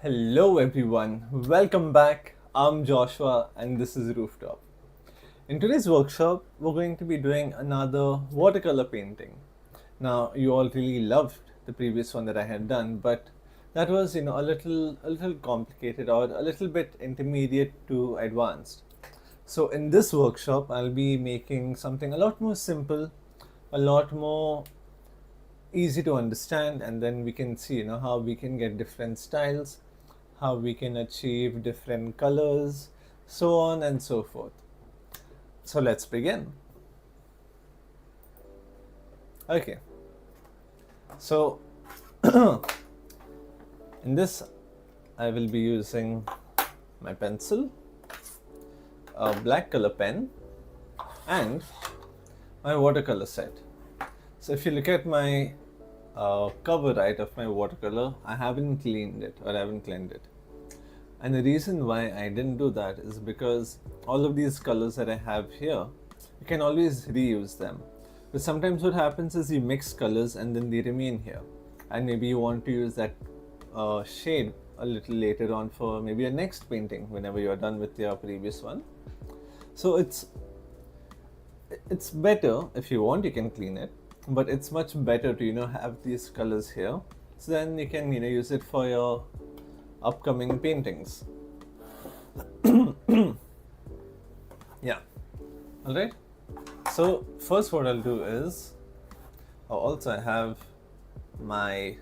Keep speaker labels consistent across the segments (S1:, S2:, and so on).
S1: Hello everyone, welcome back. I'm Joshua and this is Rooftop. In today's workshop, we're going to be doing another watercolor painting. Now, you all really loved the previous one that I had done, but that was, a little complicated or a little bit intermediate to advanced. So in this workshop, I'll be making something a lot more simple, a lot more easy to understand, and then we can see how we can get different styles, how we can achieve different colors, so on and so forth. So let's begin. Okay, so in this I will be using my pencil, a black color pen, and my watercolor set. So if you look at my cover right of my watercolor, I haven't cleaned it, or I haven't cleaned it. And the reason why I didn't do that is because all of these colors that I have here, you can always reuse them. But sometimes what happens is you mix colors and then they remain here. And maybe you want to use that shade a little later on for maybe your next painting whenever you're done with your previous one. So it's better, if you want you can clean it, but it's much better to have these colors here, so then you can use it for your upcoming paintings. Yeah, all right. So first what I'll do is, also I have my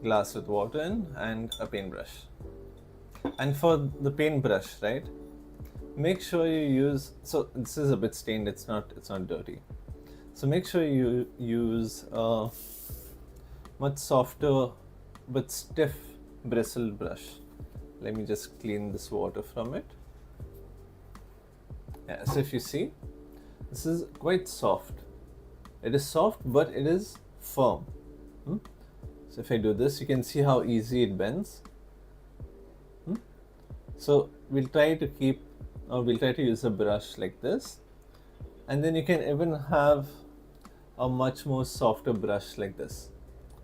S1: glass with water in and a paintbrush. And for the paintbrush, right, make sure you use, so this is a bit stained, it's not dirty. So make sure you use a much softer but stiff bristled brush. Let me just clean this water from it. Yeah, so if you see, this is quite soft. It is soft, but it is firm. So if I do this, you can see how easy it bends. So we'll try to use a brush like this, and then you can even have a much more softer brush like this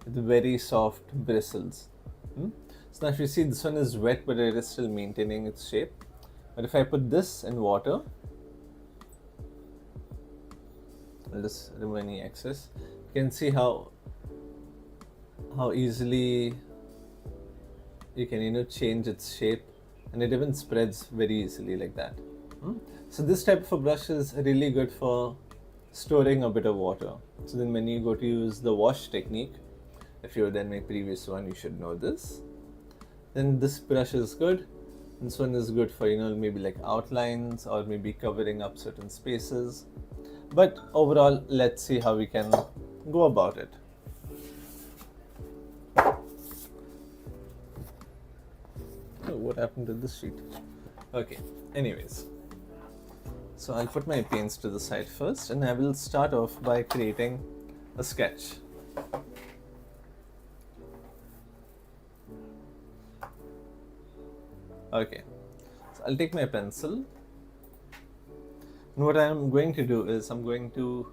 S1: with very soft bristles. So now if you see, this one is wet but it is still maintaining its shape. But if I put this in water, I'll just remove any excess. You can see how easily you can change its shape, and it even spreads very easily like that. So this type of a brush is really good for storing a bit of water. So then when you go to use the wash technique, if you've done my previous one, you should know this. Then this brush is good. This one is good for maybe like outlines or maybe covering up certain spaces. But overall, let's see how we can go about it. Oh, what happened to this sheet? Okay, anyways. So I'll put my paints to the side first, and I will start off by creating a sketch. Okay, so I'll take my pencil, and what I'm going to do is I'm going to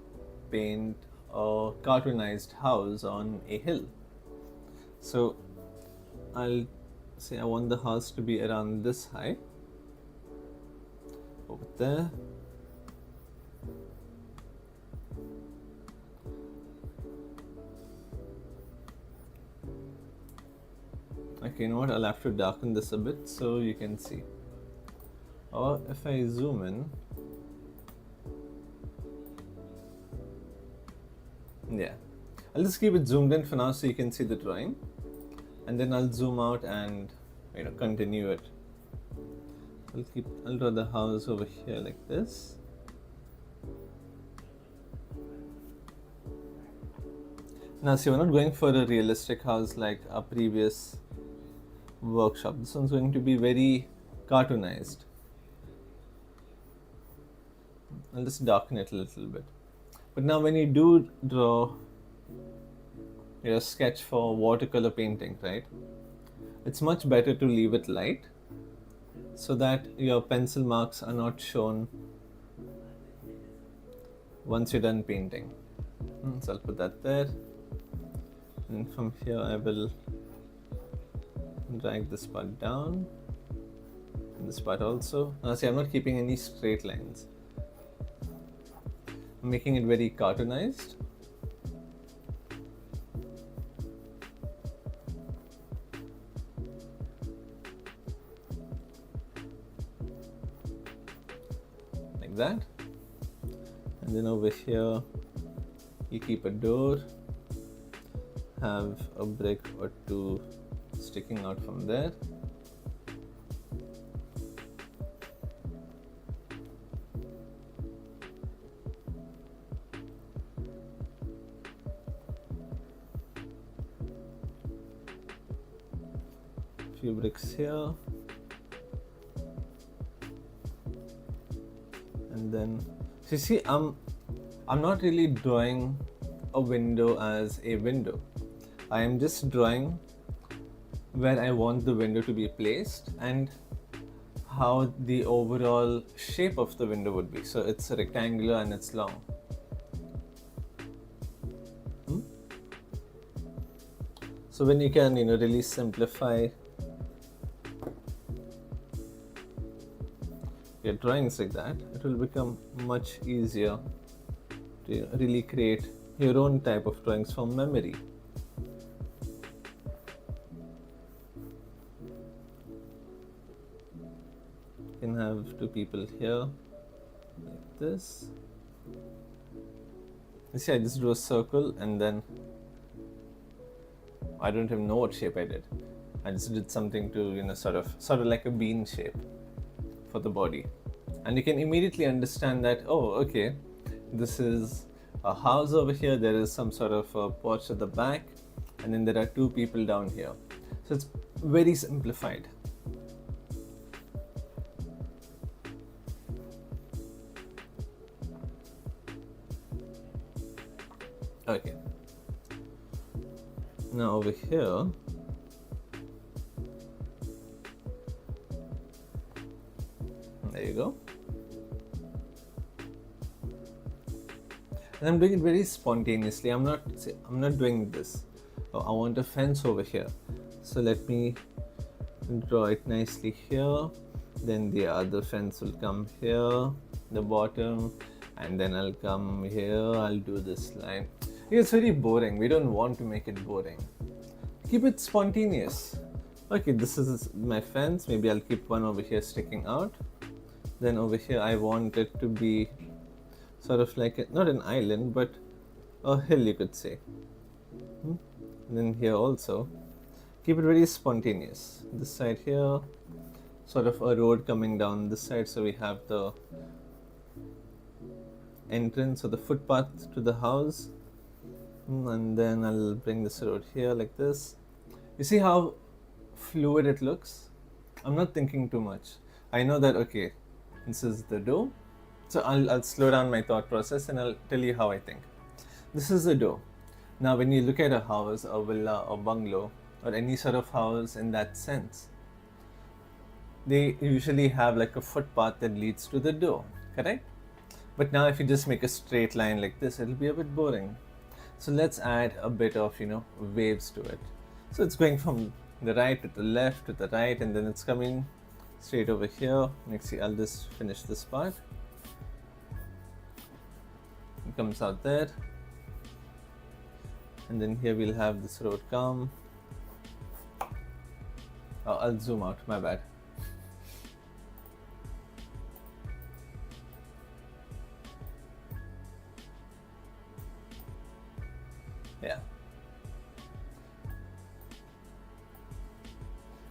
S1: paint a cartoonized house on a hill. So I'll say I want the house to be around this high, over there. Okay, you know what, I'll have to darken this a bit so you can see. Or if I zoom in, yeah, I'll just keep it zoomed in for now so you can see the drawing, and then I'll zoom out and continue it. I'll draw the house over here like this. Now see, we're not going for a realistic house like our previous workshop. This one's going to be very cartoonized. I'll just darken it a little bit. But now when you do draw your sketch for watercolor painting, right, it's much better to leave it light so that your pencil marks are not shown once you're done painting. So I'll put that there, and from here I will drag this part down, and this part also. Now see, I'm not keeping any straight lines. I'm making it very cartoonized. Like that. And then over here, you keep a door, have a brick or two sticking out from there. Few bricks here. And then, so you see, I'm not really drawing a window as a window. I am just drawing where I want the window to be placed and how the overall shape of the window would be. So it's rectangular and it's long. So when you can, really simplify your drawings like that, it will become much easier to really create your own type of drawings from memory. You can have two people here, like this. You see, I just drew a circle and then I don't even know what shape I did. I just did something to, sort of like a bean shape for the body. And you can immediately understand that, oh, okay, this is a house over here, there is some sort of a porch at the back, and then there are two people down here. So it's very simplified. Okay. Now over here, there you go. And I'm doing it very spontaneously. I'm not doing this. Oh, I want a fence over here. So let me draw it nicely here. Then the other fence will come here, the bottom, and then I'll come here. I'll do this line. It's very boring. We don't want to make it boring. Keep it spontaneous. Okay, this is my fence. Maybe I'll keep one over here sticking out. Then over here, I want it to be sort of like not an island, but a hill, you could say. And then here also, keep it very spontaneous. This side here, sort of a road coming down this side, so we have the entrance or the footpath to the house. And then I'll bring this road here like this. You see how fluid it looks? I'm not thinking too much. I know that, okay, this is the door. So I'll slow down my thought process and I'll tell you how I think. This is the door. Now when you look at a house, a villa, or bungalow, or any sort of house in that sense, they usually have like a footpath that leads to the door, correct? But now if you just make a straight line like this, it'll be a bit boring. So let's add a bit of, waves to it. So it's going from the right to the left to the right, and then it's coming straight over here. Next, I'll just finish this part. It comes out there. And then here we'll have this road come. Oh, I'll zoom out, my bad. Yeah.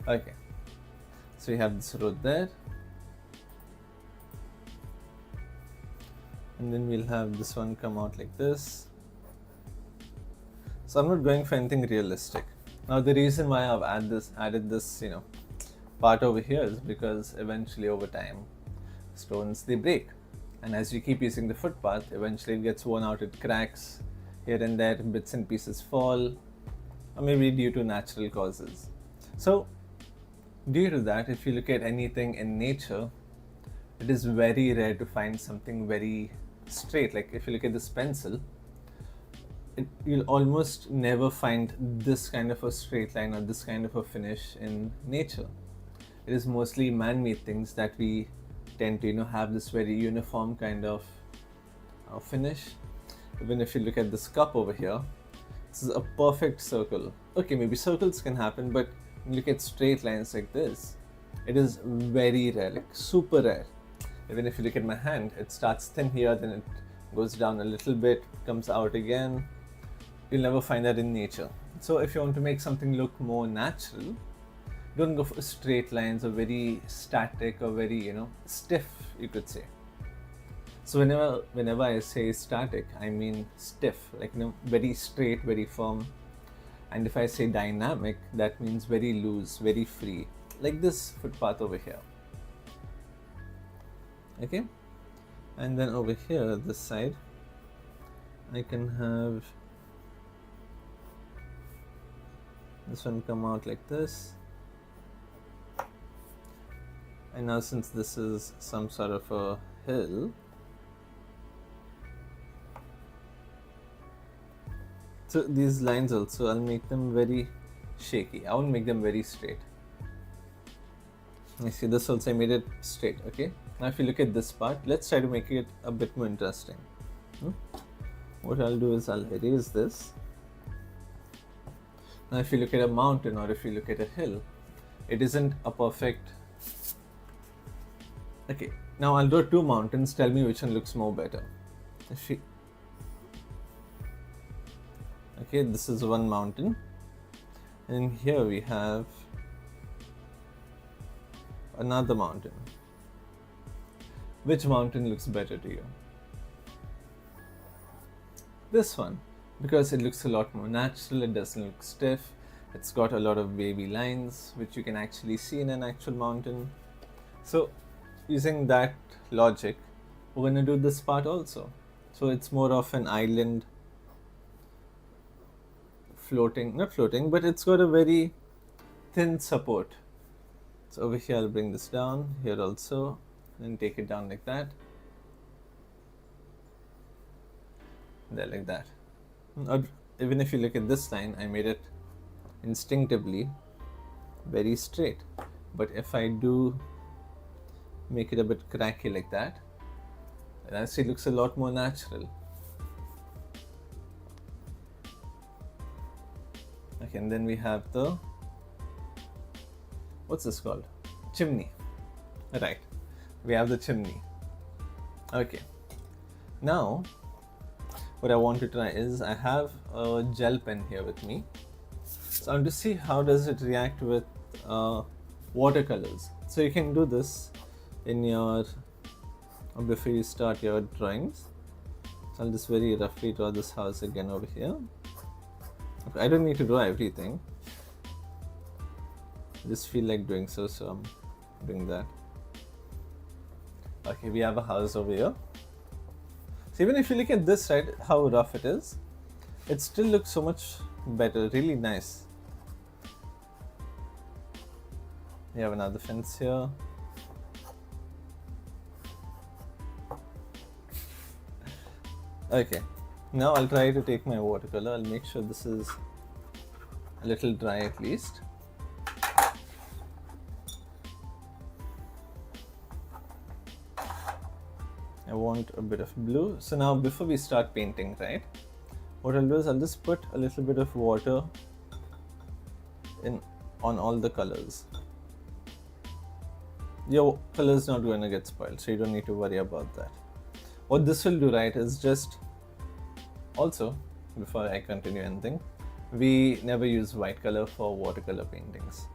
S1: Okay. So we have this road there. And then we'll have this one come out like this. So I'm not going for anything realistic. Now the reason why I've added this, part over here is because eventually over time, stones, they break. And as you keep using the footpath, eventually it gets worn out, it cracks here and there, bits and pieces fall, or maybe due to natural causes. So due to that, if you look at anything in nature, it is very rare to find something very straight. Like if you look at this pencil, you'll almost never find this kind of a straight line or this kind of a finish in nature. It is mostly man-made things that we tend to have this very uniform kind of finish. Even if you look at this cup over here, this is a perfect circle. Okay, maybe circles can happen, but look at straight lines like this. It is very rare, like super rare. Even if you look at my hand, it starts thin here, then it goes down a little bit, comes out again. You'll never find that in nature. So if you want to make something look more natural, don't go for straight lines or very static or very, stiff, you could say. So whenever I say static, I mean stiff, like, very straight, very firm. And if I say dynamic, that means very loose, very free, like this footpath over here. Okay, and then over here, this side, I can have this one come out like this. And now since this is some sort of a hill, so these lines also, I'll make them very shaky. I won't make them very straight. You see, this also I made it straight. Okay, now if you look at this part, let's try to make it a bit more interesting. What I'll do is I'll erase this. Now if you look at a mountain or if you look at a hill, it isn't a perfect. Okay, now I'll draw two mountains. Tell me which one looks more better. Okay, this is one mountain, and here we have another mountain. Which mountain looks better to you? This one, because it looks a lot more natural, it doesn't look stiff, it's got a lot of wavy lines which you can actually see in an actual mountain. So using that logic, we're going to do this part also. So it's more of an island, not floating, but it's got a very thin support. So over here I'll bring this down, here also, and take it down like that, there like that. Or even if you look at this line, I made it instinctively very straight, but if I do make it a bit cracky like that, it actually looks a lot more natural. Okay, and then we have the, what's this called? Chimney. Right, we have the chimney. Okay, now what I want to try is, I have a gel pen here with me. So I want to see how does it react with watercolors. So you can do this in your, before you start your drawings. So I'll just very roughly draw this house again over here. Okay, I don't need to draw everything. I just feel like doing so I'm doing that. Okay, we have a house over here. So even if you look at this, right, how rough it is, it still looks so much better, really nice. We have another fence here. Okay, now I'll try to take my watercolor. I'll make sure this is a little dry at least. I want a bit of blue. So now before we start painting, right, what I'll do is I'll just put a little bit of water on all the colors. Your color is not going to get spoiled, so you don't need to worry about that. What this will do, right, is just, also, before I continue anything, we never use white color for watercolor paintings.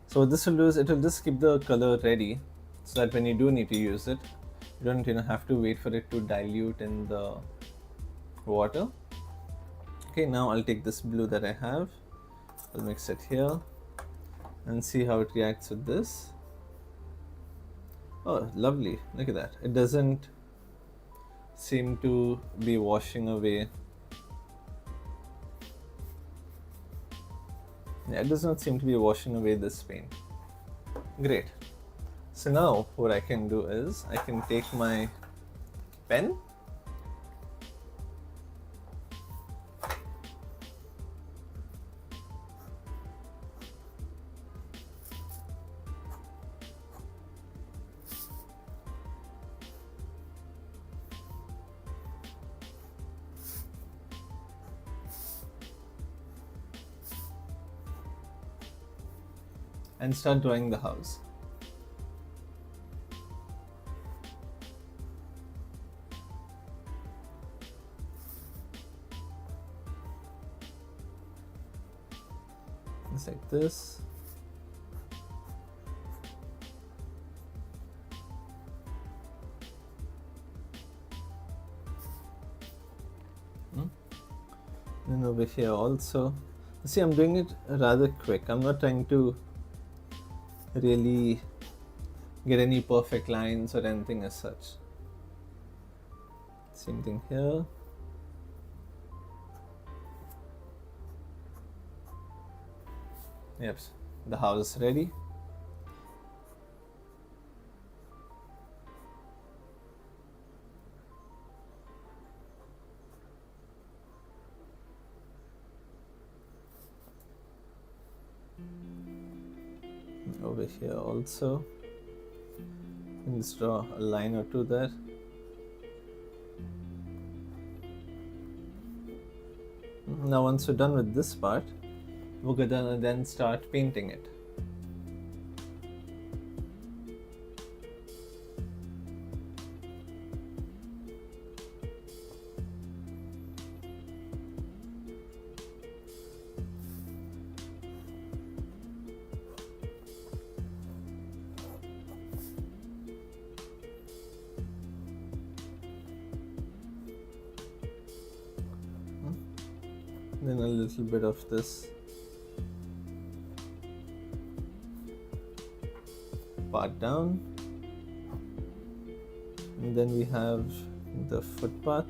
S1: So what this will do is, it will just keep the color ready, so that when you do need to use it, you don't have to wait for it to dilute in the water. Okay, now I'll take this blue that I have, I'll mix it here and see how it reacts with this. Oh, lovely, look at that. It doesn't seem to be washing away. Yeah, it does not seem to be washing away this paint. Great. So now what I can do is, I can take my pen and start drawing the house. Just like this. Then over here also, see, I'm doing it rather quick. I'm not trying to really get any perfect lines or anything as such. Same thing here. Yep, the house is ready. Over here also, let's draw a line or two there. Now once we're done with this part, we're gonna then start painting it. Then a little bit of this part down, and then we have the footpath.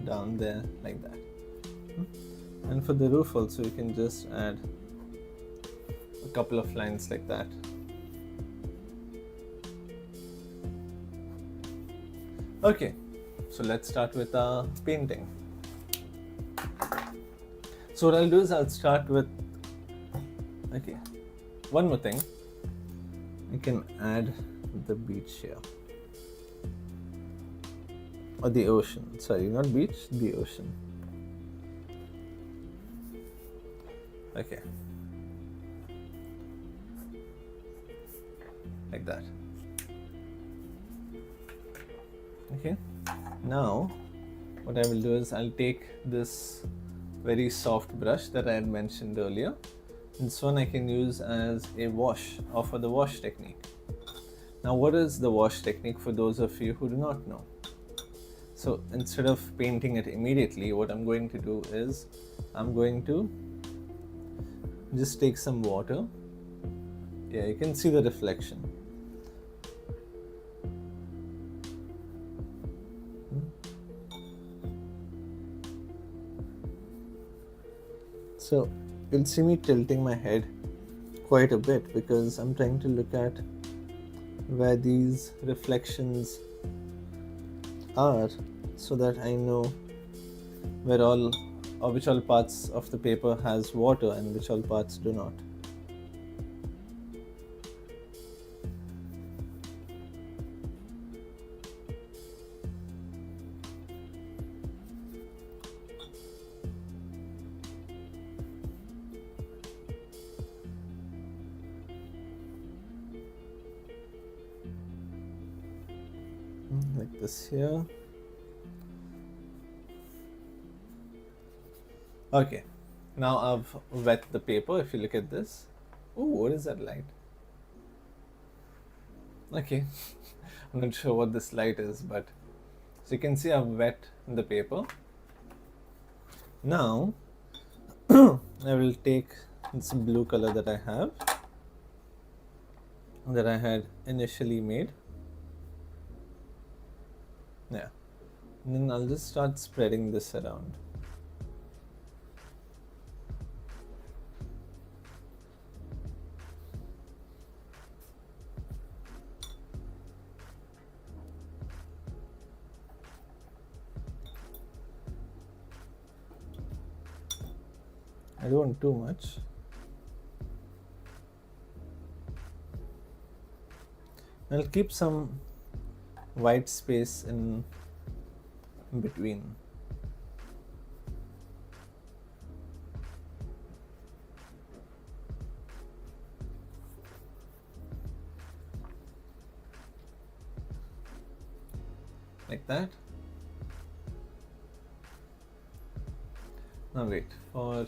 S1: Down there like that. And for the roof also, you can just add a couple of lines like that. Okay, so let's start with our painting. So what I'll do is I'll start with, okay, one more thing. I can add the beach here, or the ocean, sorry, not beach, the ocean. Okay, like that. Okay, now what I will do is I'll take this very soft brush that I had mentioned earlier. This one I can use as a wash, or for the wash technique. Now what is the wash technique for those of you who do not know? So instead of painting it immediately, what I'm going to do is I'm going to just take some water. Yeah, you can see the reflection. So you'll see me tilting my head quite a bit because I'm trying to look at where these reflections are, so that I know where all, or which all parts of the paper has water and which all parts do not. Like this here. Okay, now I've wet the paper. If you look at this, oh, what is that light? Okay, I'm not sure what this light is, but so you can see I've wet the paper. Now I will take this blue color that I have, that I had initially made. Yeah, and then I'll just start spreading this around. I don't want too much. I'll keep some white space in between. Like that. Now wait, for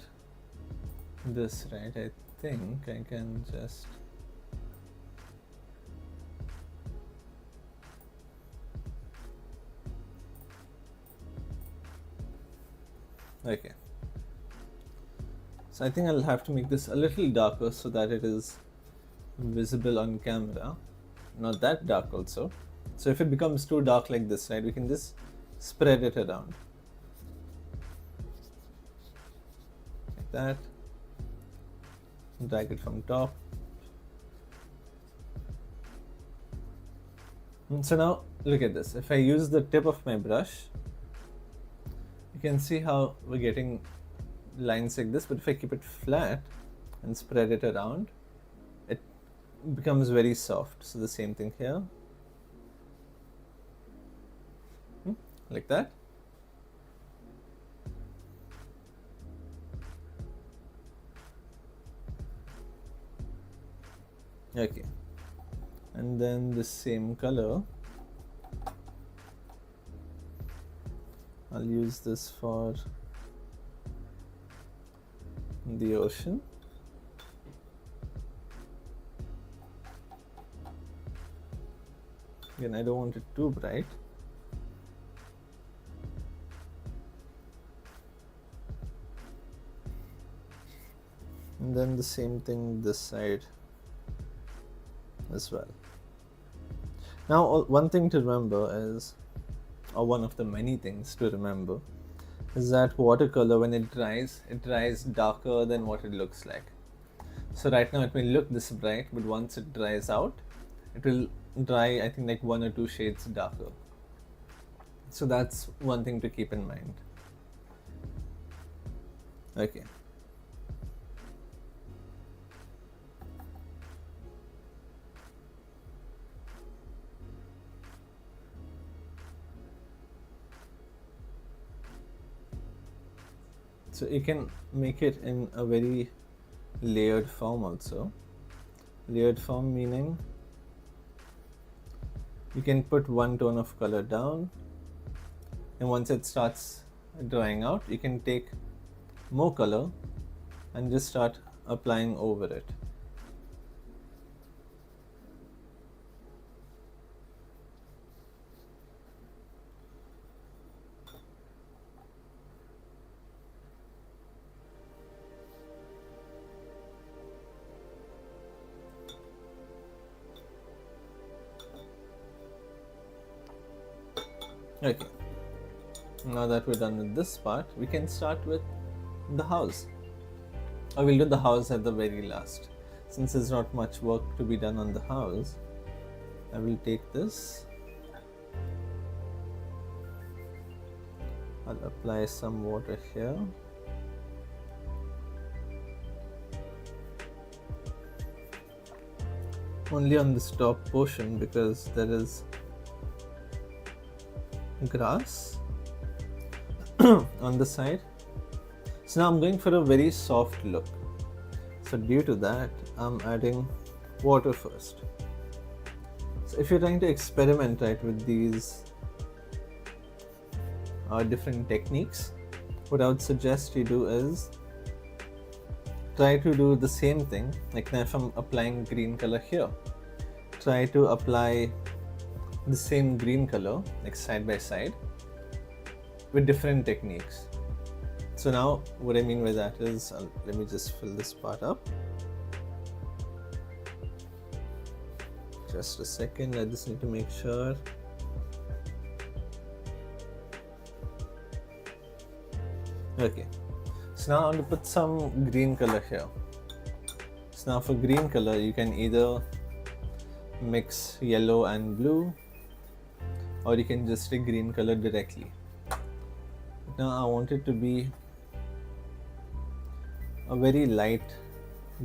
S1: this, right, I think I can just okay. So I think I'll have to make this a little darker so that it is visible on camera. Not that dark also. So if it becomes too dark like this, right, we can just spread it around. Like that. Drag it from top. And so now look at this. If I use the tip of my brush, you can see how we're getting lines like this, but if I keep it flat and spread it around, it becomes very soft. So the same thing here. Like that. Okay. And then the same color, I'll use this for the ocean. Again, I don't want it too bright. And then the same thing this side as well. Now, one thing to remember is, or one of the many things to remember, is that watercolor, when it dries darker than what it looks like. So right now it may look this bright, but once it dries out, it will dry, I think, like 1 or 2 shades darker. So that's one thing to keep in mind. Okay. So you can make it in a very layered form also. Layered form meaning you can put one tone of color down, and once it starts drying out, you can take more color and just start applying over it. Okay, now that we're done with this part, we can start with the house. Or we'll do the house at the very last. Since there's not much work to be done on the house, I will take this. I'll apply some water here. Only on this top portion because there is grass on the side. So now I'm going for a very soft look. So due to that, I'm adding water first. So if you're trying to experiment, right, with these different techniques, what I would suggest you do is try to do the same thing. Like now if I'm applying green color here, try to apply the same green color, like side by side, with different techniques. So now what I mean by that is, let me just fill this part up. Just a second, I just need to make sure. Okay, so now I want to put some green color here. So now for green color, you can either mix yellow and blue, or you can just take green color directly. Now I want it to be a very light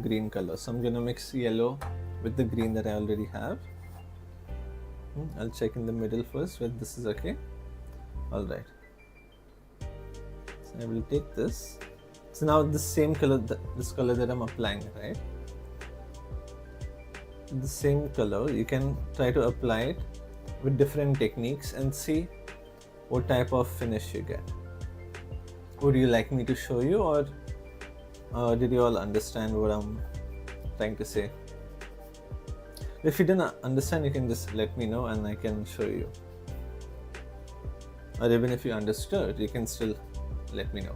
S1: green color, so I'm gonna mix yellow with the green that I already have. I'll check in the middle first whether this is okay. All right. So I will take this. So now the same color, this color that I'm applying, right? The same color, you can try to apply it with different techniques and see what type of finish you get. Would you like me to show you, or did you all understand what I'm trying to say? If you didn't understand, you can just let me know and I can show you. Or even if you understood, you can still let me know.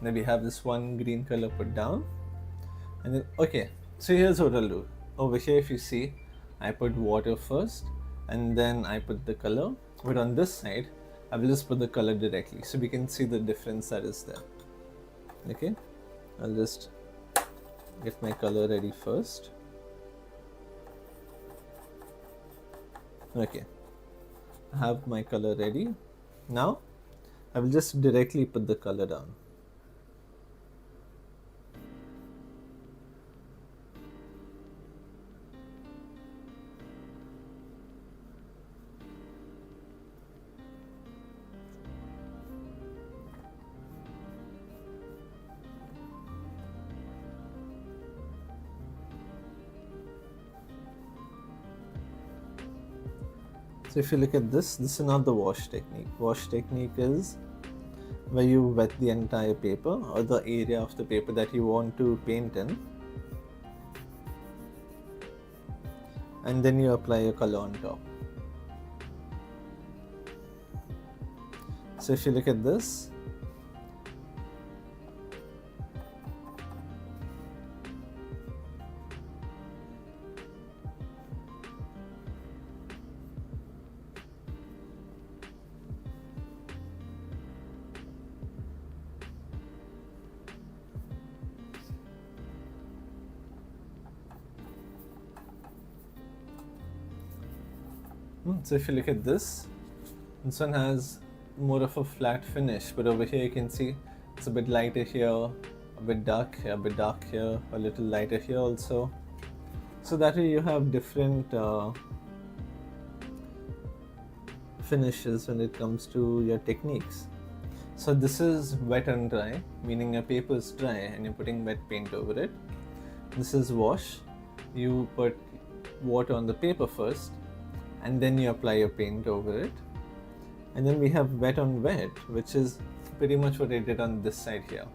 S1: Then we have this one green color put down, and then okay, so here's what I'll do. Over here, if you see, I put water first and then I put the color, but on this side I will just put the color directly so we can see the difference that is there. Okay, I'll just get my color ready first. Okay, I have my color ready. Now I will just directly put the color down. So if you look at this is not the wash technique. Wash technique is where you wet the entire paper or the area of the paper that you want to paint in, and then you apply your color on top. So if you look at this, so if you look at this one has more of a flat finish, but over here you can see it's a bit lighter here, a bit dark here, a bit dark here, a little lighter here also. So that way you have different finishes when it comes to your techniques. So this is wet and dry, meaning your paper is dry and you're putting wet paint over it. This is wash. You put water on the paper first and then you apply your paint over it. And then we have wet on wet, which is pretty much what I did on this side here.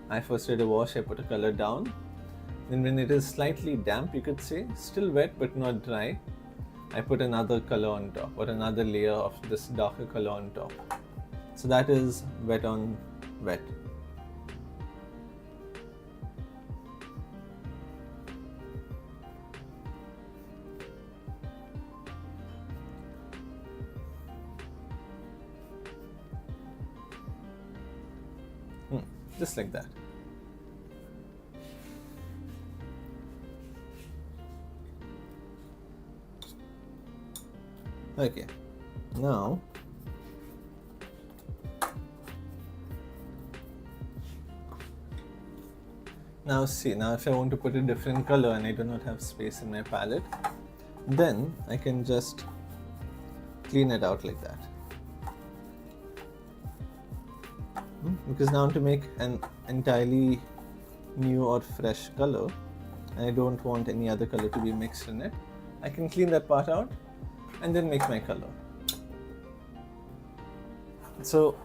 S1: I first did a wash, I put a color down. Then when it is slightly damp, you could say, still wet but not dry, I put another color on top, or another layer of this darker color on top. So that is wet on wet. Just like that. Okay, now see, now if I want to put a different color and I do not have space in my palette, then I can just clean it out like that. Because now to make an entirely new or fresh color, and I don't want any other color to be mixed in it, I can clean that part out and then make my color. So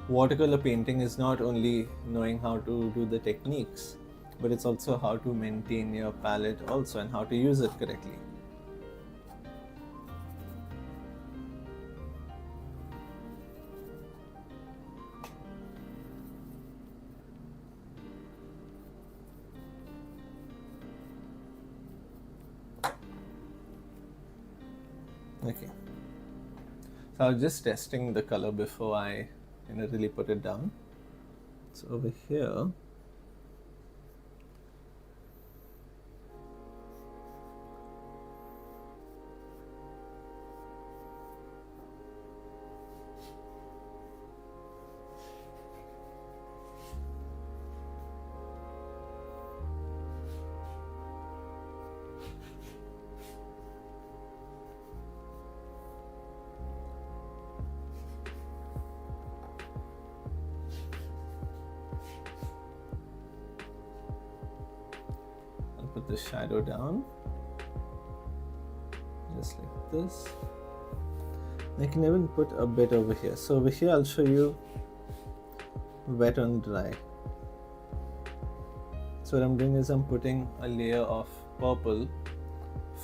S1: watercolor painting is not only knowing how to do the techniques, but it's also how to maintain your palette also and how to use it correctly. Okay, so I was just testing the color before I really put it down. So over here, I'll put the shadow down, just like this. I can even put a bit over here. So over here I'll show you wet on dry. So what I'm doing is I'm putting a layer of purple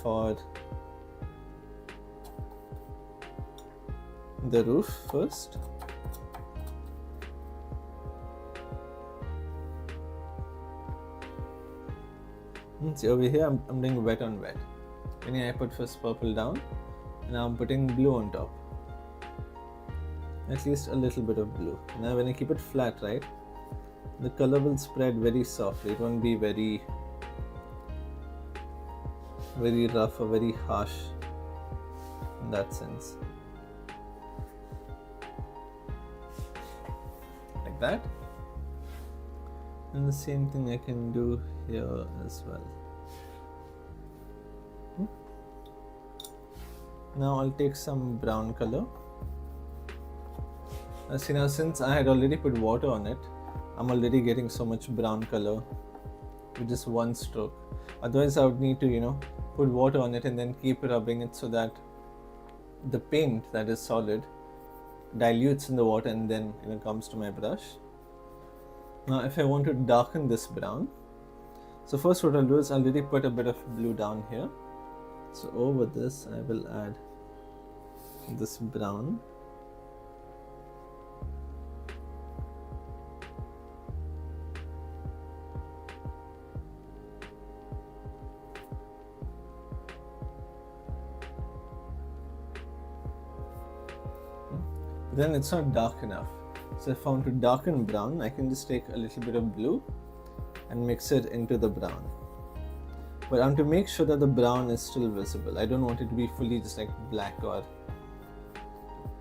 S1: for the roof first. And see over here I'm doing wet on wet. Meaning I put first purple down and now I'm putting blue on top. At least a little bit of blue. Now when I keep it flat, right, the color will spread very softly. It won't be very rough or very harsh in that sense. Like that. And the same thing I can do here as well. Now I'll take some brown color. See, now since I had already put water on it, I'm already getting so much brown color with just one stroke. Otherwise I would need to, put water on it and then keep rubbing it so that the paint that is solid dilutes in the water and then comes to my brush. Now if I want to darken this brown, so first what I'll do is I'll already put a bit of blue down here. So over this I will add this brown. Then it's not dark enough. So if I want to darken brown, I can just take a little bit of blue and mix it into the brown. But I want to make sure that the brown is still visible. I don't want it to be fully just like black or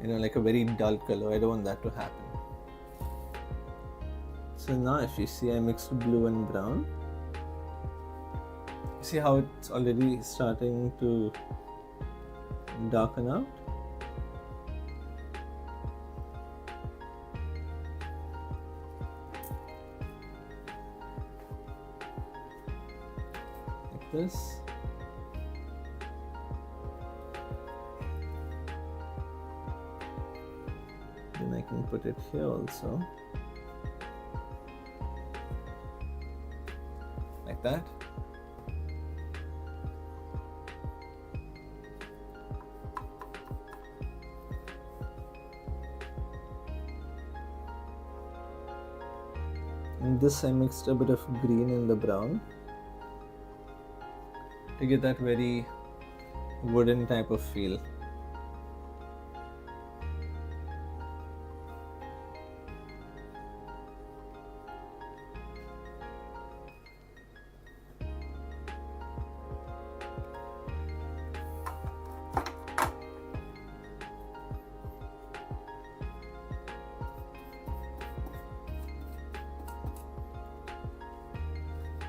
S1: like a very dull color. I don't want that to happen. So now if you see, I mixed blue and brown. See how it's already starting to darken out? This. Then I can put it here also, like that. And this I mixed a bit of green in the brown to get that very wooden type of feel.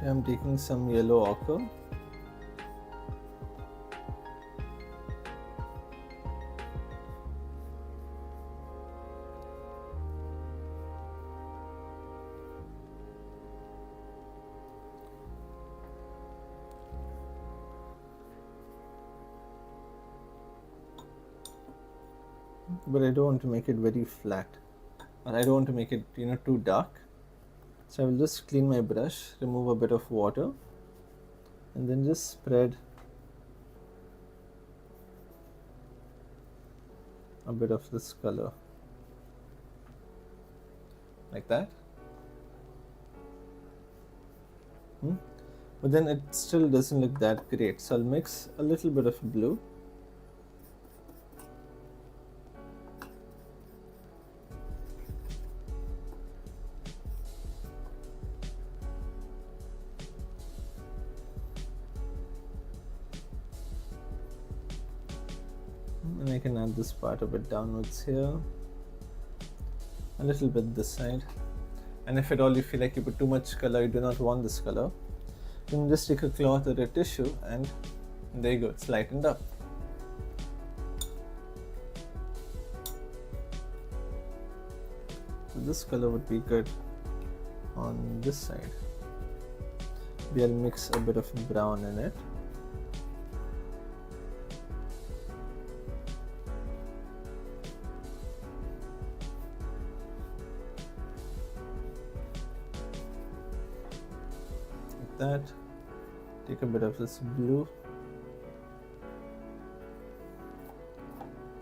S1: I'm taking some yellow ochre. But I don't want to make it very flat, or I don't want to make it too dark. So I will just clean my brush, remove a bit of water, and then just spread a bit of this color like that. But then it still doesn't look that great, so I'll mix a little bit of blue. And I can add this part a bit downwards here, a little bit this side. And if at all you feel like you put too much color, you do not want this color, you can just take a cloth or a tissue and there you go, it's lightened up. So this color would be good on this side. We'll mix a bit of brown in it. Like that. Take a bit of this blue.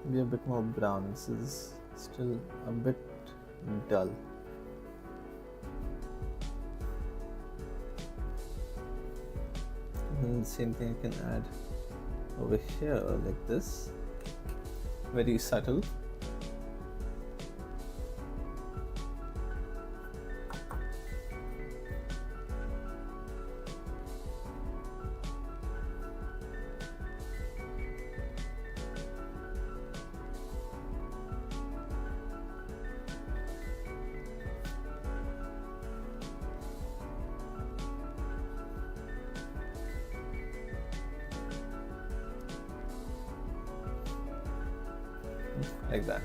S1: Be a bit more brown. This is still a bit dull. And the same thing I can add over here like this. Very subtle. Like that.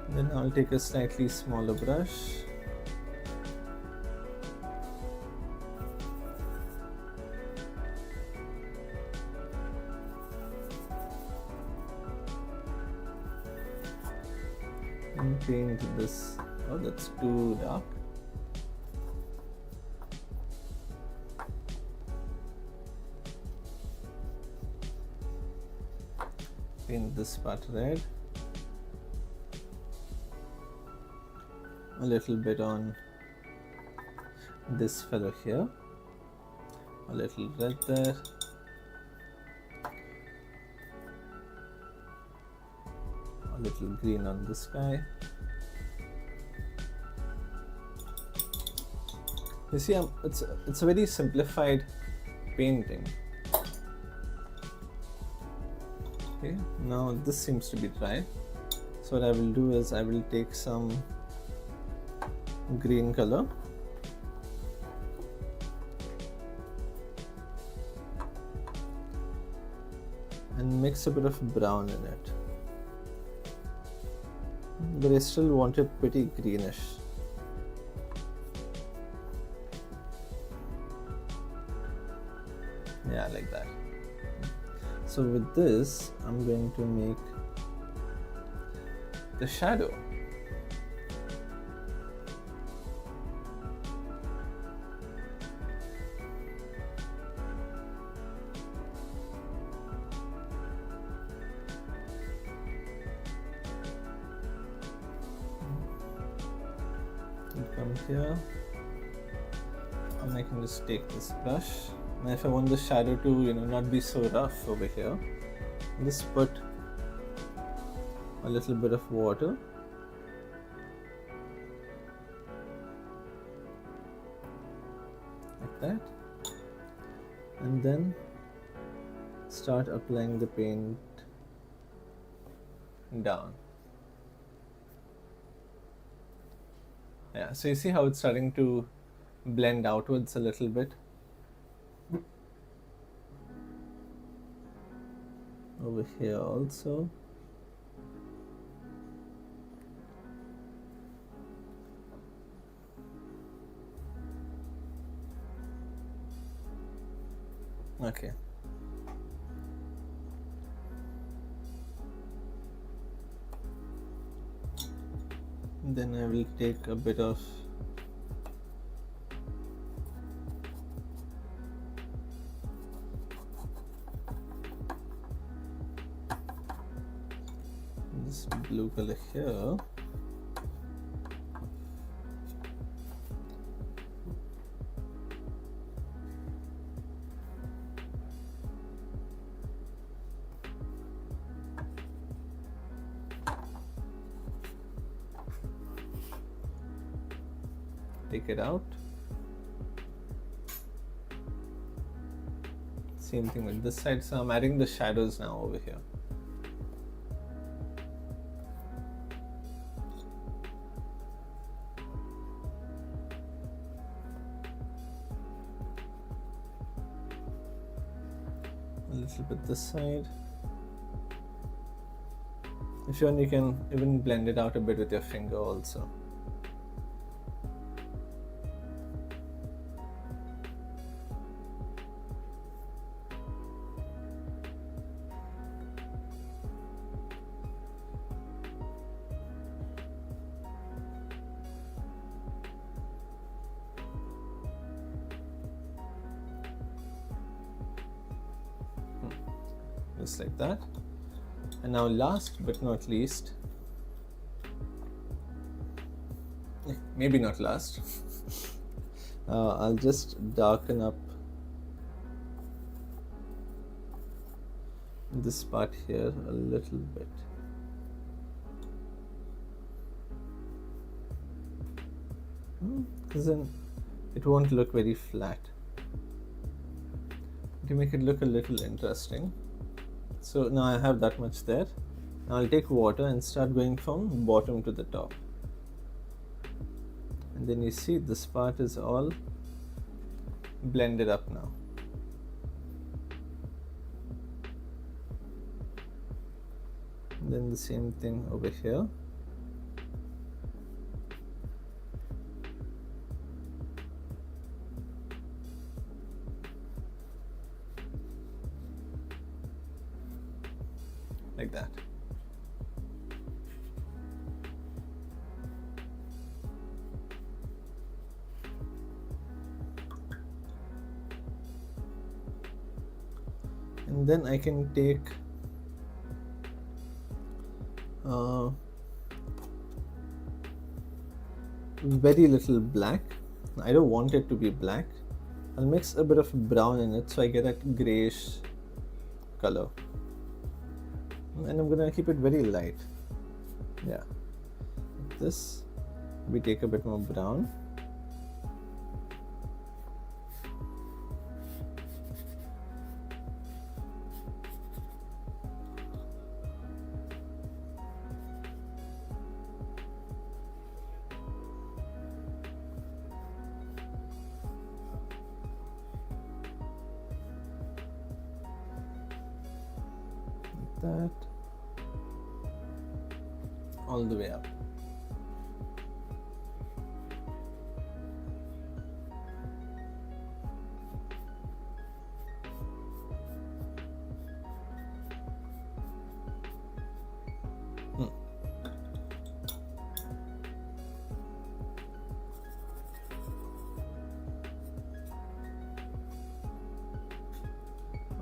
S1: Then I'll take a slightly smaller brush. And paint this. Oh, that's too dark. Paint this part red, a little bit on this fellow here, a little red there, a little green on this guy. You see, it's a very simplified painting. Okay, now this seems to be dry, so what I will do is I will take some green color and mix a bit of brown in it, but I still want it pretty greenish. Yeah, like that. So with this, I'm going to make the shadow. You come here, and I can just take this brush. And if I want the shadow to, not be so rough over here, just put a little bit of water. Like that. And then start applying the paint down. Yeah, so you see how it's starting to blend outwards a little bit. Over here also. Okay. Then I will take a bit of this blue color here. Take it out. Same thing with this side. So I'm adding the shadows now over here. A little bit this side. If you want, you can even blend it out a bit with your finger also. Just like that. And now last but not least, maybe not last, I'll just darken up this part here a little bit. Because then it won't look very flat. To make it look a little interesting. So now I have that much there. Now I'll take water and start going from bottom to the top. And then you see this part is all blended up now. And then the same thing over here. Like that. And then I can take very little black. I don't want it to be black. I'll mix a bit of brown in it so I get that grayish color. And I'm gonna keep it very light. Yeah. Like this. We take a bit more brown. Like that. All the way up.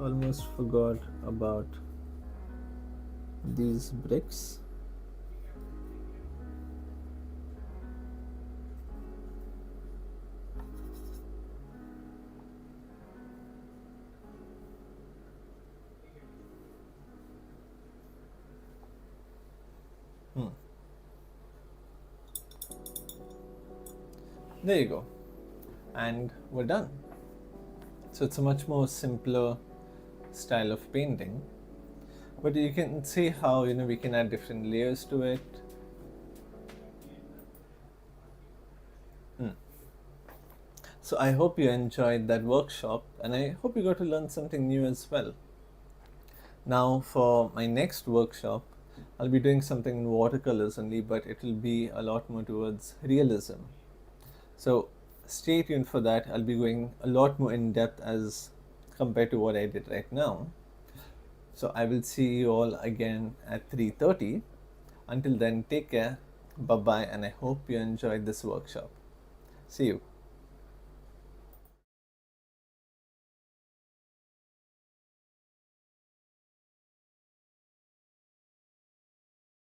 S1: Almost forgot about these bricks. There you go, and we're done. So it's a much more simpler style of painting, but you can see how we can add different layers to it. So I hope you enjoyed that workshop, and I hope you got to learn something new as well. Now for my next workshop, I'll be doing something in watercolors only, but it will be a lot more towards realism. So stay tuned for that. I'll be going a lot more in depth as compared to what I did right now. So I will see you all again at 3:30. Until then, take care, bye bye, and I hope you enjoyed this workshop. See you.